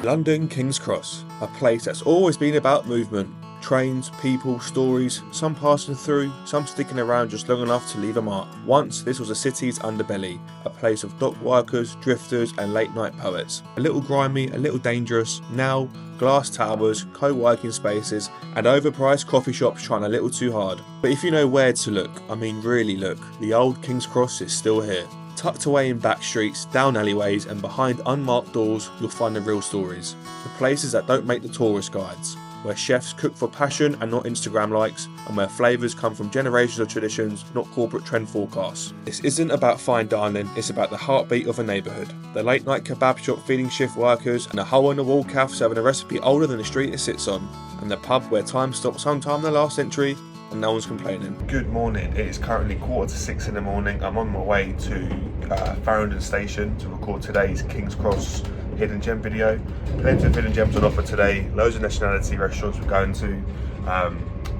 London King's Cross, a place that's always been about movement. Trains, people, stories, some passing through, some sticking around just long enough to leave a mark. Once this was a city's underbelly, a place of dock workers, drifters and late night poets. A little grimy, a little dangerous, now glass towers, co-working spaces and overpriced coffee shops trying a little too hard. But if you know where to look, I mean really look, the old King's Cross is still here. Tucked away in back streets, down alleyways and behind unmarked doors, you'll find the real stories. The places that don't make the tourist guides. Where chefs cook for passion and not Instagram likes, and where flavours come from generations of traditions, not corporate trend forecasts. This isn't about fine dining, it's about the heartbeat of a neighbourhood. The late night kebab shop feeding shift workers, and a hole-in-the-wall cafe serving a recipe older than the street it sits on, and the pub where time stopped sometime in the last century, and no one's complaining. Good morning, it is currently 5:45 in the morning. I'm on my way to Farringdon Station to record today's King's Cross hidden gem video. Plenty of hidden gems on offer today, loads of nationality restaurants we're going to,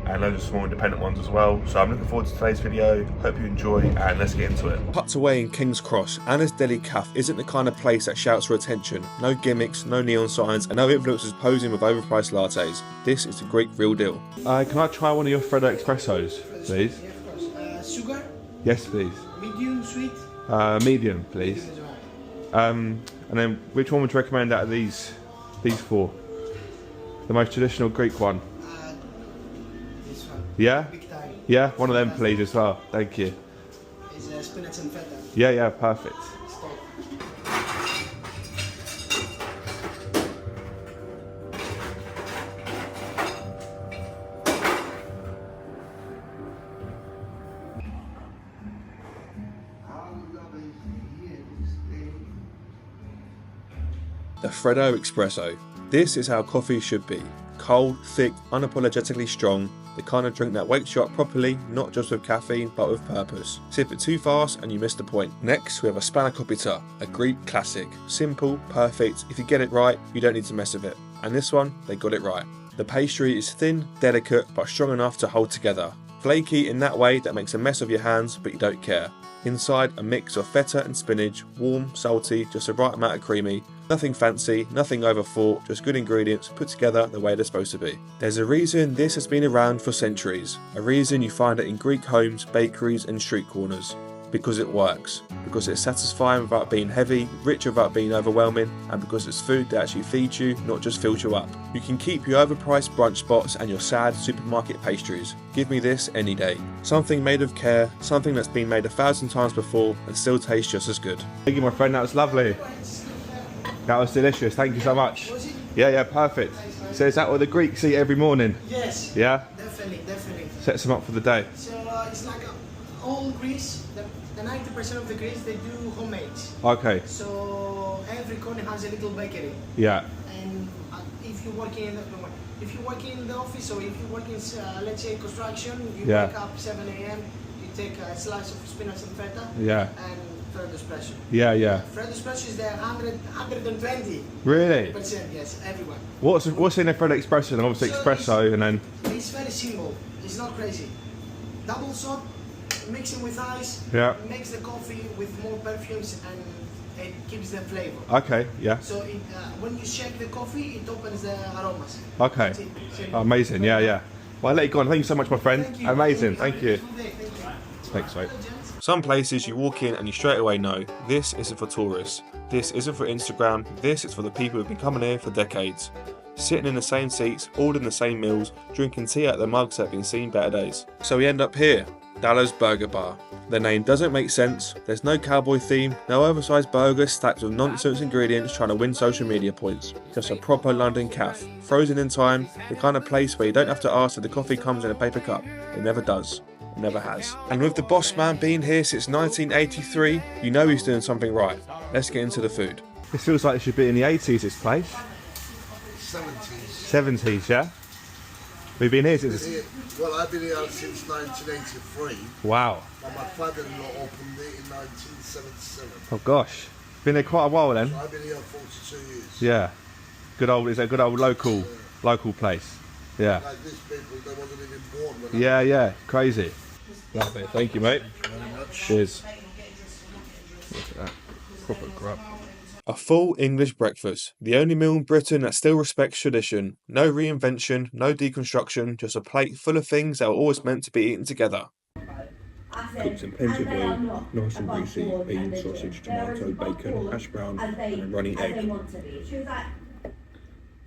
and loads of small independent ones as well. So I'm looking forward to today's video, hope you enjoy and let's get into it. Tucked away in King's Cross, Anna's Deli Cafe isn't the kind of place that shouts for attention. No gimmicks, no neon signs and no influencers posing with overpriced lattes. This is the Greek real deal. Can I try one of your Freddo Espressos, please? Yeah, of course. Sugar? Yes, please. Medium, sweet? Medium, please. And then which one would you recommend out of these four? The most traditional Greek one? This one. Yeah? Big time. Yeah, one of them please as well. Thank you. It's spinach and feta. Yeah, perfect. Stop. The Freddo Espresso. This is how coffee should be. Cold, thick, unapologetically strong. The kind of drink that wakes you up properly, not just with caffeine, but with purpose. Sip it too fast and you miss the point. Next, we have a spanakopita, a Greek classic. Simple, perfect. If you get it right, you don't need to mess with it. And this one, they got it right. The pastry is thin, delicate, but strong enough to hold together. Flaky in that way that makes a mess of your hands, but you don't care. Inside, a mix of feta and spinach, warm, salty, just the right amount of creamy. Nothing fancy, nothing overthought, just good ingredients put together the way they're supposed to be. There's a reason this has been around for centuries. A reason you find it in Greek homes, bakeries and street corners. Because it works. Because it's satisfying without being heavy, rich without being overwhelming, and because it's food that actually feeds you, not just fills you up. You can keep your overpriced brunch spots and your sad supermarket pastries. Give me this any day. Something made of care, something that's been made 1,000 times before and still tastes just as good. Thank you my friend, that was lovely. That was delicious, thank you so much. Yeah, perfect. So is that what the Greeks eat every morning? Yes. Yeah? Definitely. Sets them up for the day. So it's like all Greece, the 90% of the Greece, they do homemade. Okay. So every corner has a little bakery. Yeah. And if you work in the office or if you work in let's say construction, you wake up 7 a.m. you take a slice of spinach and feta. Yeah. And Freddo Espresso. Yeah. Freddo Espresso is there 120. Really? Percent, yes, everyone. What's in a Freddo Espresso? And obviously espresso and then. It's very simple. It's not crazy. Double shot, mixing with ice. Yeah. Makes the coffee with more perfumes and it keeps the flavor. Okay. Yeah. So when you shake the coffee, it opens the aromas. Okay. Amazing. Yeah. Well, I'll let you go on. Thank you so much, my friend. Thank you. Amazing. Thank you. Thanks, mate. Some places you walk in and you straight away know, this isn't for tourists. This isn't for Instagram. This is for the people who've been coming here for decades. Sitting in the same seats, ordering the same meals, drinking tea out of their mugs that have been seen better days. So we end up here, Dallas Burger Bar. The name doesn't make sense, there's no cowboy theme, no oversized burgers stacked with nonsense ingredients trying to win social media points. Just a proper London cafe, frozen in time, the kind of place where you don't have to ask if the coffee comes in a paper cup. It never does. It never has. And with the boss man being here since 1983, you know he's doing something right. Let's get into the food. This feels like it should be in the 80s, this place. 70s, yeah? We've been here since... Well, I've been here since 1983. Wow. And my father-in-law opened it in 1977. Oh gosh. Been here quite a while then? So I've been here 42 years. Yeah. It's a good old local place. Yeah. Like these people, they wasn't even born when I... Yeah. Crazy. Love it. Thank you, mate. Thank you very much. Cheers. Look at that. Proper grub. A full English breakfast, the only meal in Britain that still respects tradition. No reinvention, no deconstruction, just a plate full of things that were always meant to be eaten together. Cooked in plenty of oil, nice and greasy, bean, sausage, tomato, bacon, hash brown, and a runny egg. It's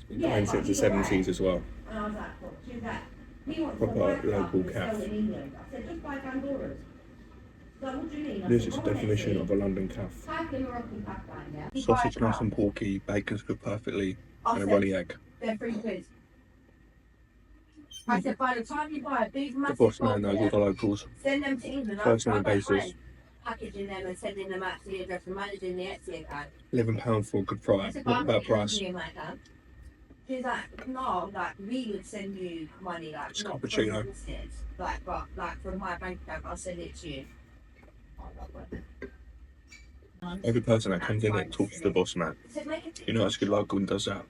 been going since the 70s as well. Proper local cafe. This is the definition of a London cafe. Sausage nice and porky, bacon's cooked perfectly, and a runny egg. I said, by the time you buy a big The boss man knows all the locals. send them to England. First name basis. Packaging them and sending them out to the address and managing the Etsy account. £11 for a good fry, not a bad price. She's like, no, like we would send you money, like It's not cappuccino. from the like, but like from my bank account, I'll send it to you. Every person that comes in there talks to the boss man. You know, it's good local and does that.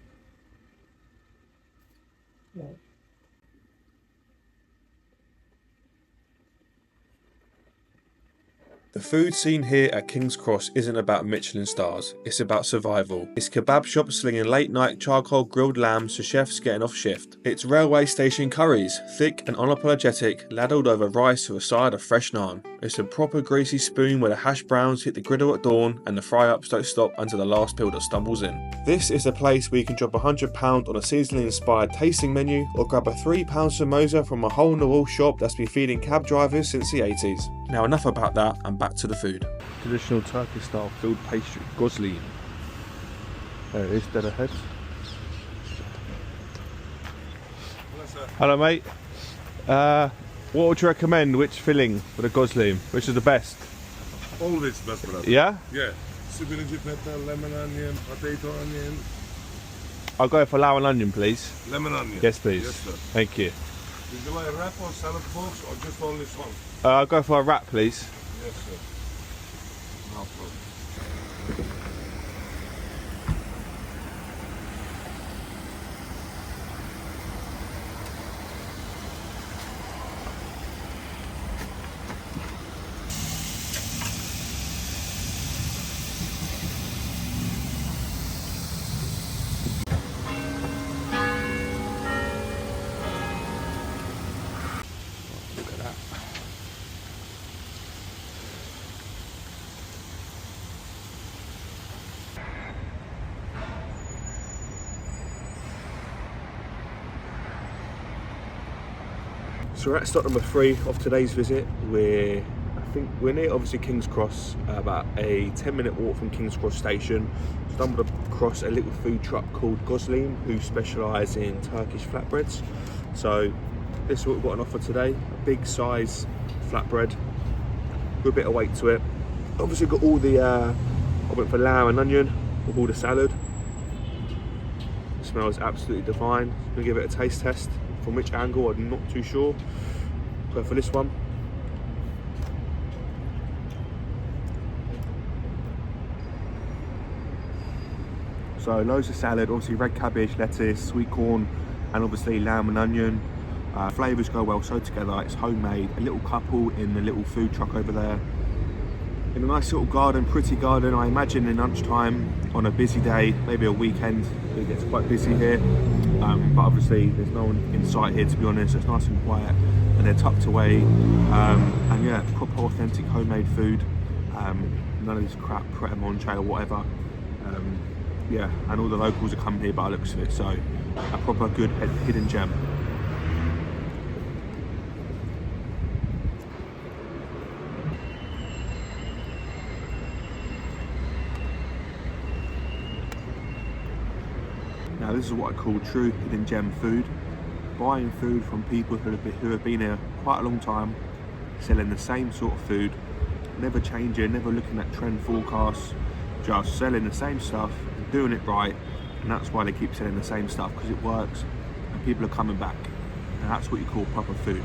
The food scene here at King's Cross isn't about Michelin stars, it's about survival. It's kebab shops slinging late night charcoal grilled lambs to chefs getting off shift. It's railway station curries, thick and unapologetic, ladled over rice with a side of fresh naan. It's a proper greasy spoon where the hash browns hit the griddle at dawn and the fry-ups don't stop until the last pill that stumbles in. This is a place where you can drop £100 on a seasonally inspired tasting menu or grab a £3 samosa from a hole-in-the-wall shop that's been feeding cab drivers since the 80s. Now enough about that and back to the food. Traditional Turkish style filled pastry, gozli. There it is, dead ahead. Hello mate. What would you recommend? Which filling for the gozli? Which is the best? Always best, brother. Yeah? Yeah. Spinach, feta, lemon onion, potato onion. I'll go for lamb and onion, please. Lemon onion. Yes, please. Yes, sir. Thank you. Would you like wrap or salad box or just only one? I'll go for a wrap, please. Yes, sir. No problem. Look at that. So we're at stop number 3 of today's visit. I think we're near obviously King's Cross, about a 10-minute walk from King's Cross station. Stumbled across a little food truck called Gozlim, who specialise in Turkish flatbreads. So this is what we've got on offer today, a big size flatbread with a bit of weight to it. Obviously got all the, I went for lamb and onion with all the salad. It smells absolutely divine. I'm gonna give it a taste test. From which angle, I'm not too sure. Go for this one. So loads of salad, obviously red cabbage, lettuce, sweet corn, and obviously lamb and onion. Flavours go well so together. It's homemade. A little couple in the little food truck over there. In a nice little garden, pretty garden. I imagine in lunchtime on a busy day, maybe a weekend, it gets quite busy here. But obviously there's no one in sight here, to be honest. It's nice and quiet and they're tucked away. And yeah, proper authentic homemade food. None of this crap, pret a manger or whatever. Yeah, and all the locals are coming here by the looks of it. So a proper good hidden gem. Now this is what I call true hidden gem food. Buying food from people who have been here quite a long time, selling the same sort of food, never changing, never looking at trend forecasts, just selling the same stuff, doing it right, and that's why they keep selling the same stuff, because it works and people are coming back. And that's what you call proper food.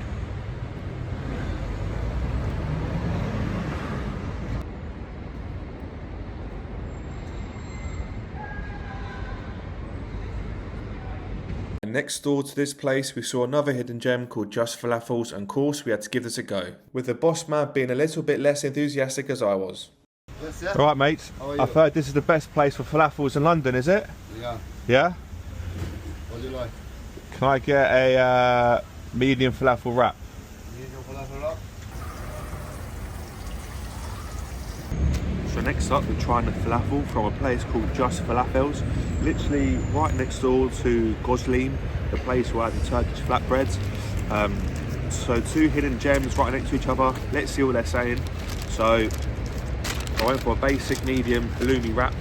Next door to this place we saw another hidden gem called Just Falafels, and of course we had to give this a go, with the boss man being a little bit less enthusiastic as I was. Yes, yeah. All right, mates. How are you? I've heard this is the best place for falafels in London, is it? Yeah. Yeah? What do you like? Can I get a medium falafel wrap? Medium falafel wrap? So next up, we're trying the falafel from a place called Just Falafels, literally right next door to Gosling, the place where I had the Turkish flatbreads. So two hidden gems right next to each other. Let's see what they're saying. So I went for a basic medium halloumi wrap.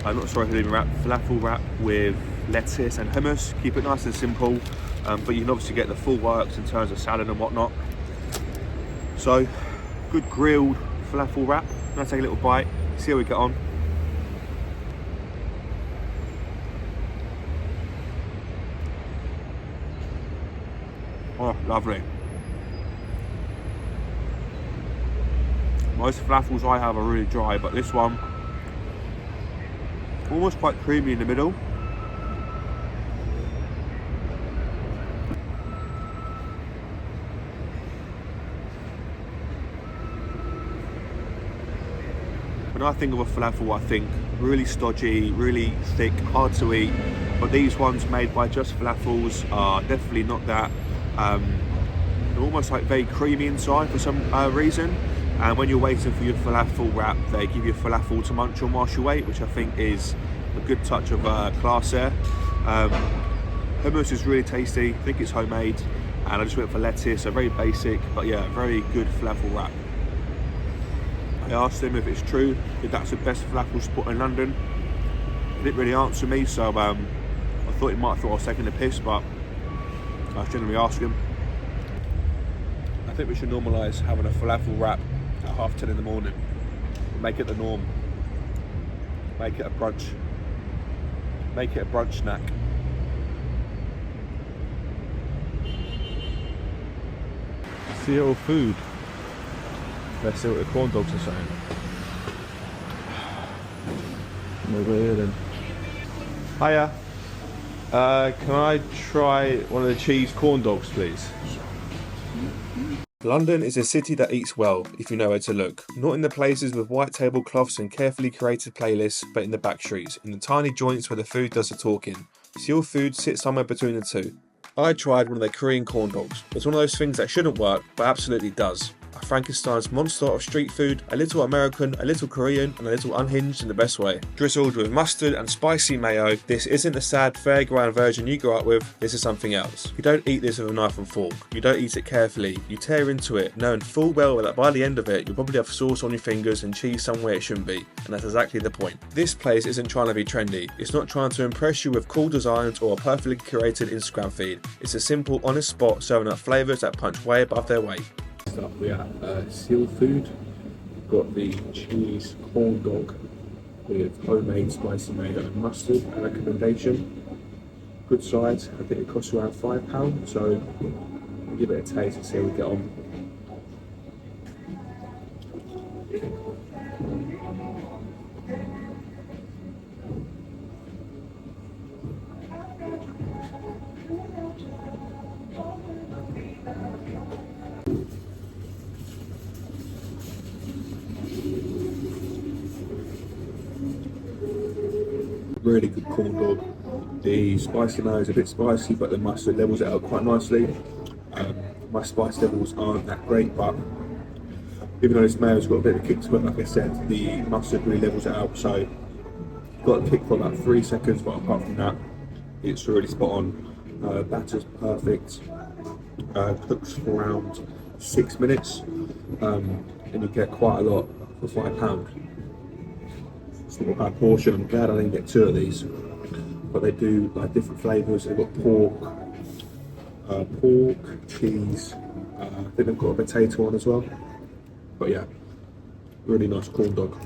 Falafel wrap with lettuce and hummus. Keep it nice and simple, but you can obviously get the full works in terms of salad and whatnot. So good grilled falafel wrap. I'm gonna take a little bite, see how we get on. Oh, lovely. Most falafels I have are really dry, but this one, almost quite creamy in the middle. When I think of a falafel, I think really stodgy, really thick, hard to eat. But these ones made by Just Falafels are definitely not that. They're almost like very creamy inside for some reason. And when you're waiting for your falafel wrap, they give you falafel to munch on whilst you wait, which I think is a good touch of class there. Hummus is really tasty. I think it's homemade. And I just went for lettuce, so very basic, but yeah, very good falafel wrap. I asked him if it's true, if that's the best falafel spot in London. He didn't really answer me, so I thought he might have thought I was taking the piss, but I was generally asking. I think we should normalise having a falafel wrap at 10:30 in the morning. Make it the norm. Make it a brunch. Make it a brunch snack. Seattle food. Let's see what the corn dogs are saying. Over here then. Hiya. Can I try one of the cheese corn dogs, please? London is a city that eats well, if you know where to look. Not in the places with white tablecloths and carefully curated playlists, but in the back streets, in the tiny joints where the food does the talking. Seoul food sits somewhere between the two. I tried one of their Korean corn dogs. It's one of those things that shouldn't work, but absolutely does. A Frankenstein's monster of street food, a little American, a little Korean, and a little unhinged in the best way. Drizzled with mustard and spicy mayo, this isn't the sad fairground version you grew up with, this is something else. You don't eat this with a knife and fork, you don't eat it carefully, you tear into it, knowing full well that by the end of it, you'll probably have sauce on your fingers and cheese somewhere it shouldn't be, and that's exactly the point. This place isn't trying to be trendy, it's not trying to impress you with cool designs or a perfectly curated Instagram feed. It's a simple, honest spot serving up flavours that punch way above their weight. Next up we have Seal Food. We've got the cheese corn dog with homemade spicy mayo and mustard. A recommendation. Good size. I think it costs around £5, so we'll give it a taste and see how we get on. Really good corn dog. The spicy mayo is a bit spicy, but the mustard levels it out quite nicely. My spice levels aren't that great, but even though this mayo's got a bit of a kick to it, like I said, the mustard really levels it out. So got a kick for about 3 seconds, but apart from that, it's really spot on. Batter's perfect. Cooks for around 6 minutes, and you get quite a lot for £5. It's not a bad portion. I'm glad I didn't get 2 of these, but they do like different flavours. They've got pork, cheese. I think they've got a potato on as well. But yeah, really nice corn dog.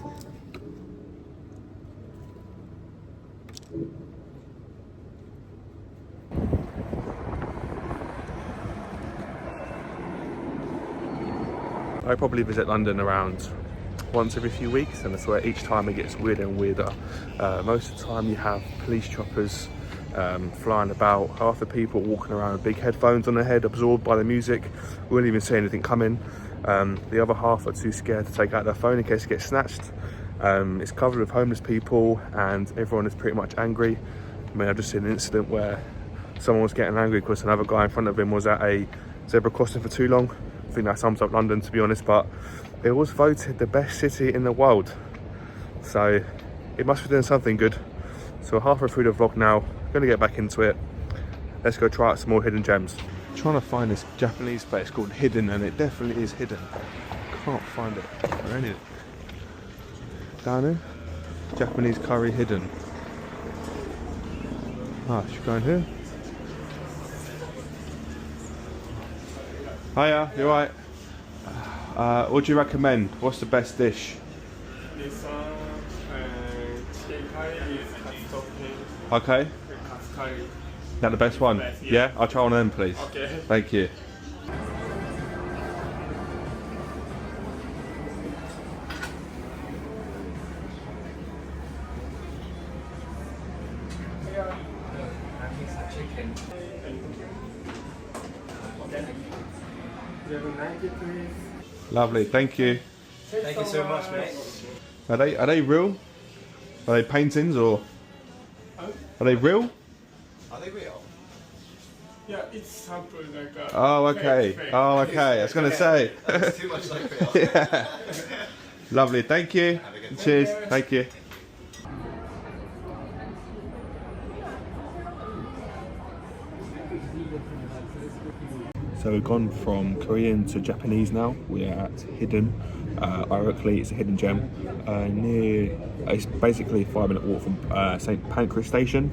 I probably visit London around once every few weeks, and I swear each time it gets weirder and weirder. Most of the time you have police choppers flying about, half the people walking around with big headphones on their head, absorbed by the music, we wouldn't even see anything coming. The other half are too scared to take out their phone in case it gets snatched. It's covered with homeless people and everyone is pretty much angry. I mean, I've just seen an incident where someone was getting angry because another guy in front of him was at a zebra crossing for too long. I think that sums up London, to be honest, but it was voted the best city in the world. So it must be doing something good. So we're halfway through the vlog now, gonna get back into it. Let's go try out some more hidden gems. I'm trying to find this Japanese place called Hidden, and it definitely is hidden. Can't find it. Where is it? Down here? Japanese curry hidden. Ah, should we go in here? Hiya, you alright? What do you recommend? What's the best dish? This one, chicken curry with katsu. Okay. Katsu curry. Is that the best one? Best, Yeah. yeah. I'll try one of them, please. Okay. Thank you. Lovely, thank you. Thank you so much, mate. Are they real? Are they paintings or are they real? Are they real? Yeah, it's sample like a Oh, okay. fake. Oh, okay. I was gonna say. It's too much like real. Yeah. Lovely, thank you. Have a good day. Cheers, thank you. So we've gone from Korean to Japanese now. We're at Hidden. Ironically, it's a hidden gem. It's basically a 5-minute walk from St Pancras station.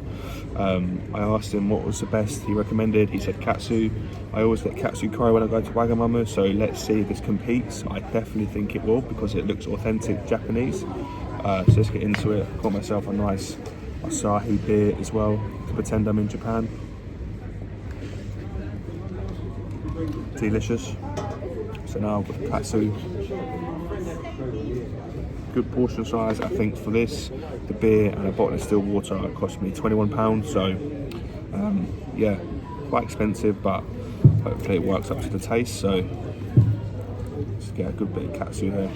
I asked him what was the best he recommended. He said katsu. I always get katsu curry when I go to Wagamama, so let's see if this competes. I definitely think it will because it looks authentic Japanese. So let's get into it. Got myself a nice Asahi beer as well to pretend I'm in Japan. Delicious. So now I've got the katsu. Good portion size, I think, for this. The beer and a bottle of still water cost me £21. So yeah, quite expensive, but hopefully it works up to the taste. So let's get a good bit of katsu here.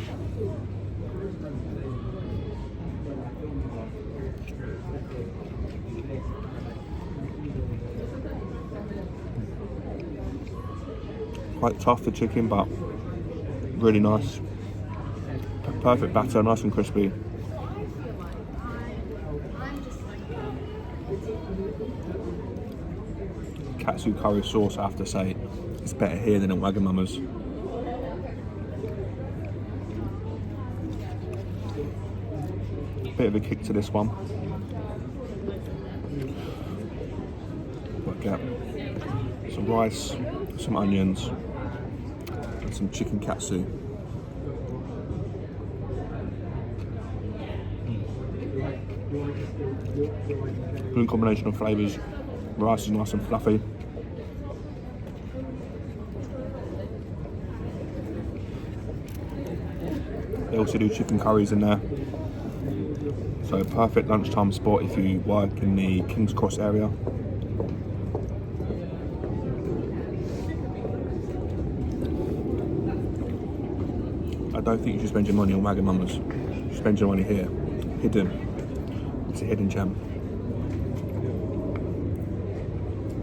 Quite tough, the chicken, but really nice. Perfect batter, nice and crispy. Katsu curry sauce, I have to say, it's better here than at Wagamama's. Bit of a kick to this one. But get some rice, some onions, and some chicken katsu. Good combination of flavours. Rice is nice and fluffy. They also do chicken curries in there. So perfect lunchtime spot if you work in the King's Cross area. I don't think you should spend your money on Wagamama's. You should spend your money here. Hidden. It's a hidden gem.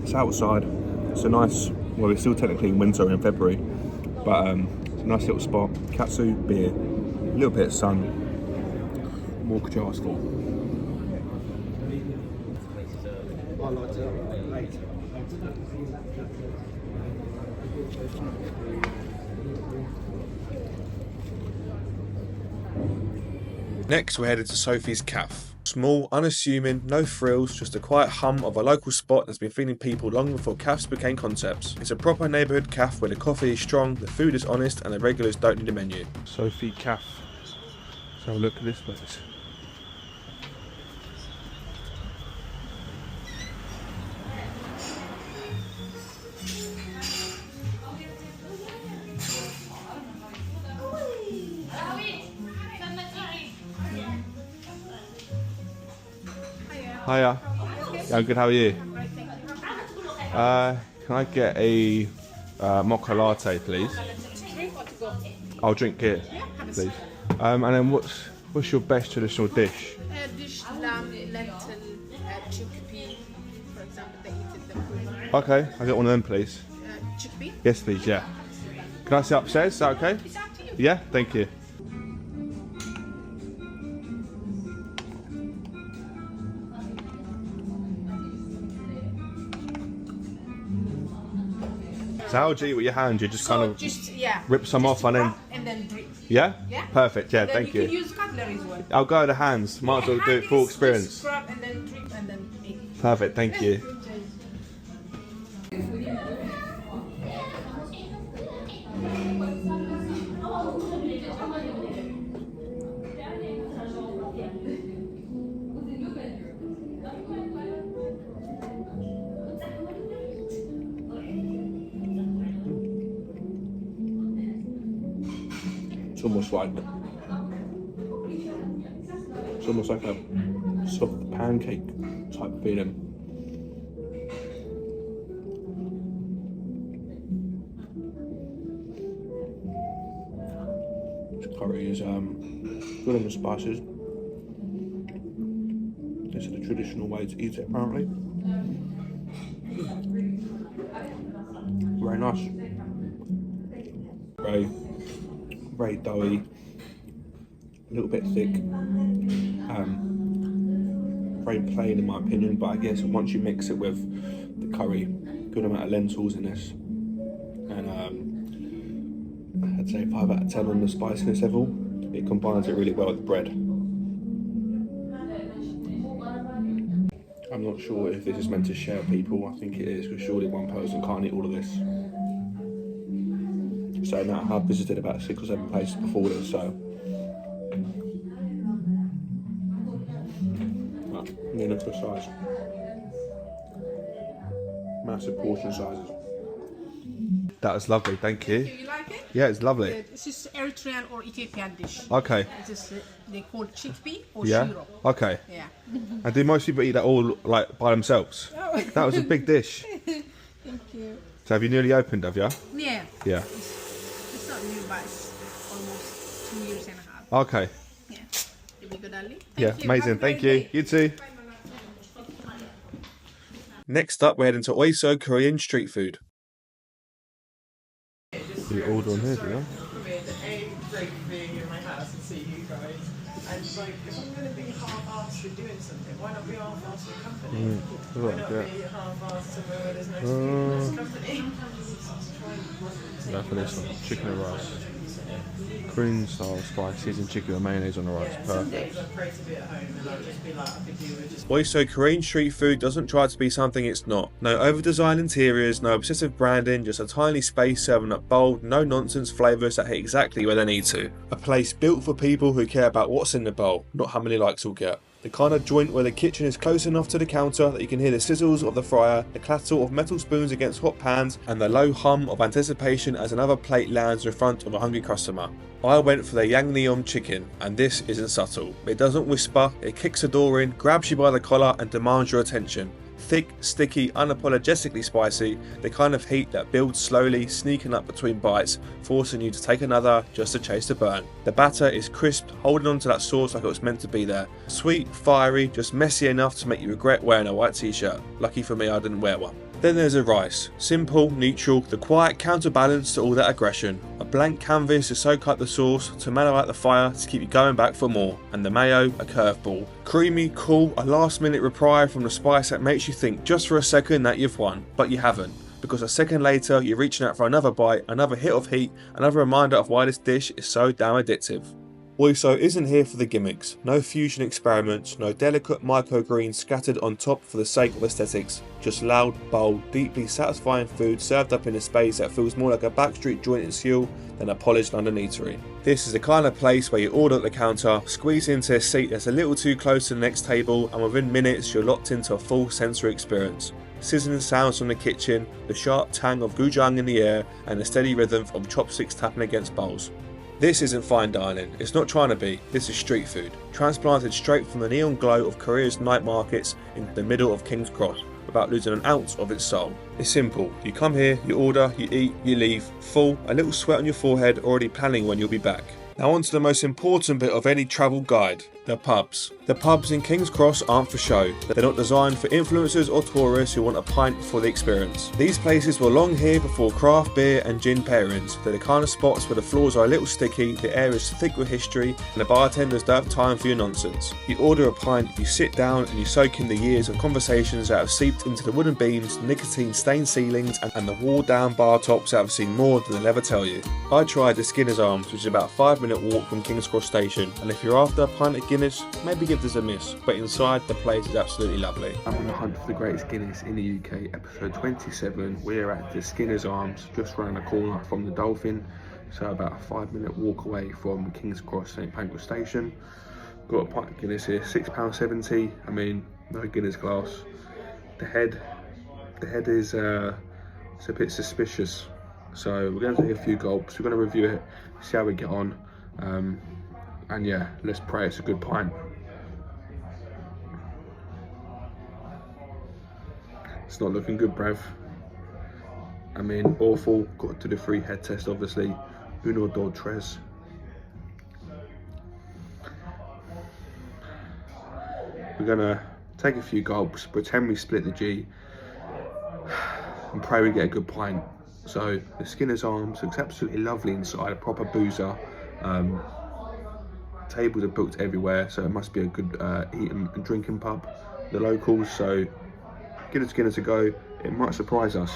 It's outside. It's a nice, well, it's still technically in winter in February, but it's a nice little spot. Katsu, beer, a little bit of sun. What could you ask for? Next, we're headed to Sophie's Cafe. Small, unassuming, no frills, just a quiet hum of a local spot that's been feeding people long before cafes became concepts. It's a proper neighbourhood cafe where the coffee is strong, the food is honest, and the regulars don't need a menu. Sophie Cafe. Let's have a look at this place. Hiya. Yeah, I'm good, how are you? Can I get a mocha latte, please? I'll drink here, Yeah, have a please. sip. And then what's your best traditional dish? Dish lamb, lentil, chickpea, for example, they eat it the food. Okay, I'll get one of them, please. Chickpea? Yes, please, yeah. Can I sit upstairs? Is that okay? It's up to you. Yeah, thank you. So how do you eat with your hand? You just kind of rip some off and then drip. Yeah? Yeah? Perfect, yeah, Then thank you you. can use cutlery as well. I'll go to the hands, might as well do it full Just experience. scrub and then drip and then eat. Perfect, thank you. It's almost like a soft pancake type feeling. This curry is good on the spices. This is the traditional way to eat it, apparently. Very nice. Very doughy, a little bit thick, very plain in my opinion, but I guess once you mix it with the curry, good amount of lentils in this, and I'd say 5 out of 10 on the spiciness level, it combines it really well with the bread. I'm not sure if this is meant to share people, I think it is, because surely one person can't eat all of this. So now I've visited about 6 or 7 places before this, so you look at the size. Massive portion sizes. That was lovely, thank you. You like it? Yeah, it's lovely. Good. This is Eritrean or Ethiopian dish. Okay. This is they call chickpea or Yeah. shiro. Okay. Yeah. And do most people eat that all like by themselves? Oh. That was a big dish. Thank you. So have you nearly opened, have you? Yeah. Yeah. It's not new, but it's almost 2 years and a half. Okay. Yeah. Here we go, darling. Yeah, Thank you. amazing. Have a Thank great you. day. You too. Next up, we're heading to Oiso Korean street food. You order on here, do you? A great being in my house and see you guys. And like, if I'm going to be half-assed with doing something, why not be half-assed with company? Why not be half-assed where there's no food, company? Go for this one. Chicken and rice. Korean style spices and chicken and mayonnaise on the rice. Perfect. Oiso Korean street food doesn't try to be something it's not. No over-designed interiors, no obsessive branding, just a tiny space serving up bold, no-nonsense flavours that hit exactly where they need to. A place built for people who care about what's in the bowl, not how many likes we'll get. The kind of joint where the kitchen is close enough to the counter that you can hear the sizzles of the fryer, the clatter of metal spoons against hot pans, and the low hum of anticipation as another plate lands in front of a hungry customer. I went for the Yangneom chicken, and this isn't subtle. It doesn't whisper, it kicks the door in, grabs you by the collar and demands your attention. Thick, sticky, unapologetically spicy, the kind of heat that builds slowly, sneaking up between bites, forcing you to take another just to chase the burn. The batter is crisp, holding on to that sauce like it was meant to be there. Sweet, fiery, just messy enough to make you regret wearing a white t-shirt. Lucky for me I didn't wear one. Then there's the rice. Simple, neutral, the quiet counterbalance to all that aggression. A blank canvas to soak up the sauce, to mellow out the fire to keep you going back for more. And the mayo, a curveball. Creamy, cool, a last minute reply from the spice that makes you think just for a second that you've won. But you haven't. Because a second later you're reaching out for another bite, another hit of heat, another reminder of why this dish is so damn addictive. Oiso isn't here for the gimmicks, no fusion experiments, no delicate microgreens scattered on top for the sake of aesthetics, just loud, bold, deeply satisfying food served up in a space that feels more like a backstreet joint in Seoul than a polished London eatery. This is the kind of place where you order at the counter, squeeze into a seat that's a little too close to the next table, and within minutes you're locked into a full sensory experience. Sizzling sounds from the kitchen, the sharp tang of gochujang in the air, and the steady rhythm of chopsticks tapping against bowls. This isn't fine dining, it's not trying to be, this is street food, transplanted straight from the neon glow of Korea's night markets into the middle of King's Cross, without losing an ounce of its soul. It's simple. You come here, you order, you eat, you leave, full, a little sweat on your forehead, already planning when you'll be back. Now on to the most important bit of any travel guide, the pubs. The pubs in King's Cross aren't for show. They're not designed for influencers or tourists who want a pint for the experience. These places were long here before craft beer and gin pairings. They're the kind of spots where the floors are a little sticky, the air is thick with history, and the bartenders don't have time for your nonsense. You order a pint, you sit down and you soak in the years of conversations that have seeped into the wooden beams, nicotine-stained ceilings, and the walled-down bar tops that have seen more than they'll ever tell you. I tried the Skinner's Arms, which is about a 5-minute walk from King's Cross Station, and if you're after a pint of Guinness, maybe give this a miss, but inside the place is absolutely lovely. I'm on the hunt for the greatest Guinness in the UK, episode 27. We're at the Skinner's Arms, just around the corner from the Dolphin, so about a 5-minute walk away from King's Cross St Pancras Station. Got a pint of Guinness here, £6.70. I mean, no Guinness glass. The head is it's a bit suspicious, so we're going to take a few gulps. We're going to review it, see how we get on. And yeah, let's pray it's a good pint. It's not looking good, bruv. I mean, awful. Got to do the free head test, obviously. Uno, dos, tres. We're gonna take a few gulps, pretend we split the G, and pray we get a good pint. So, the Skinner's Arms looks absolutely lovely inside, a proper boozer. Tables are booked everywhere, so it must be a good eating and drinking pub. The locals, so give it a go. It might surprise us.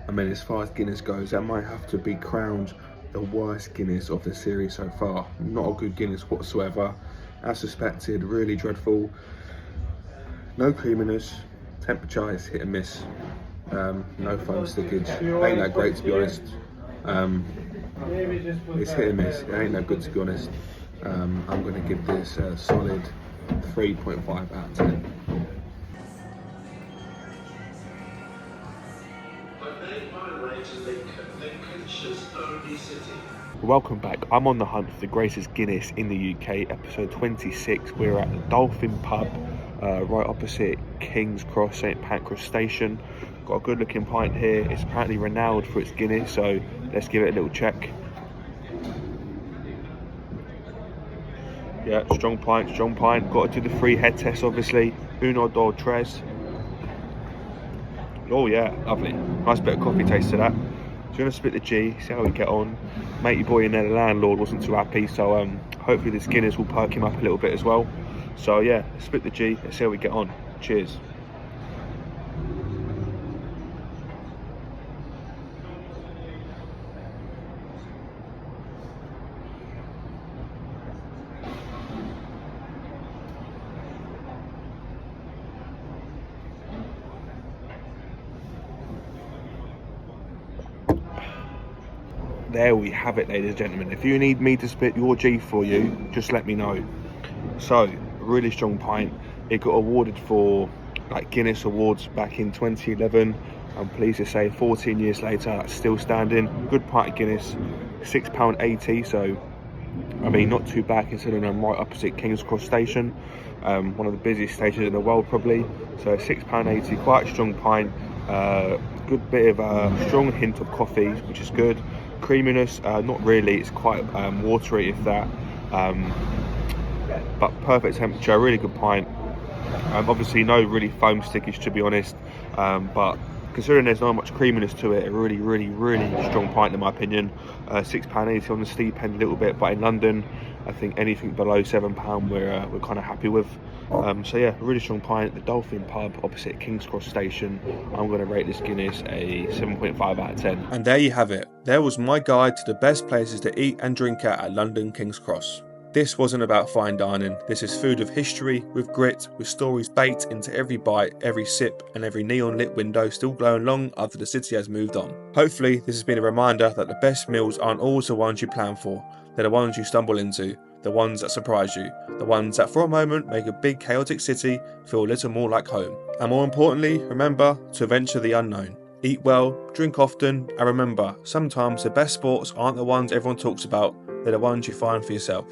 I mean, as far as Guinness goes, that might have to be crowned the worst Guinness of the series so far. Not a good Guinness whatsoever. As suspected, really dreadful. No creaminess. Temperature is hit and miss. No foam stickage. Ain't that great, to be honest. It's hit and miss. It ain't that good, to be honest. I'm going to give this a solid 3.5 out of 10. Welcome back. I'm on the hunt for the greatest Guinness in the UK, episode 26. We're at the Dolphin Pub, right opposite King's Cross St Pancras Station. Got a good looking pint here. It's apparently renowned for its Guinness, so let's give it a little check. Yeah, strong pint. Got to do the free head test, obviously. Uno, dos, tres. Oh yeah, lovely. Nice bit of coffee taste to that. So we're going to split the G, see how we get on. Matey boy in there, the landlord, wasn't too happy, so hopefully this Guinness will perk him up a little bit as well. So yeah, split the G, let's see how we get on. Cheers. There we have it, ladies and gentlemen. If you need me to split your G for you, just let me know. So, really strong pint. It got awarded for like Guinness Awards back in 2011. I'm pleased to say 14 years later, that's still standing. Good pint of Guinness, £6.80. So, I mean, not too bad considering I'm right opposite King's Cross Station. One of the busiest stations in the world probably. So £6.80, quite a strong pint. Good bit of strong hint of coffee, which is good. Creaminess, not really, it's quite watery if that, but perfect temperature, really good pint. Obviously no really foam stickage, to be honest, but considering there's not much creaminess to it, a really strong pint in my opinion. £6.80 on the steep end a little bit, but in London I think anything below £7 we're kind of happy with. So yeah, really strong pint at the Dolphin Pub opposite King's Cross Station. I'm going to rate this Guinness a 7.5 out of 10. And there you have it. There was my guide to the best places to eat and drink at London King's Cross. This wasn't about fine dining. This is food of history, with grit, with stories baked into every bite, every sip, and every neon lit window still glowing long after the city has moved on. Hopefully this has been a reminder that the best meals aren't always the ones you plan for. They're the ones you stumble into, the ones that surprise you, the ones that for a moment make a big chaotic city feel a little more like home. And more importantly, remember to venture the unknown. Eat well, drink often, and remember, sometimes the best sports aren't the ones everyone talks about, they're the ones you find for yourself.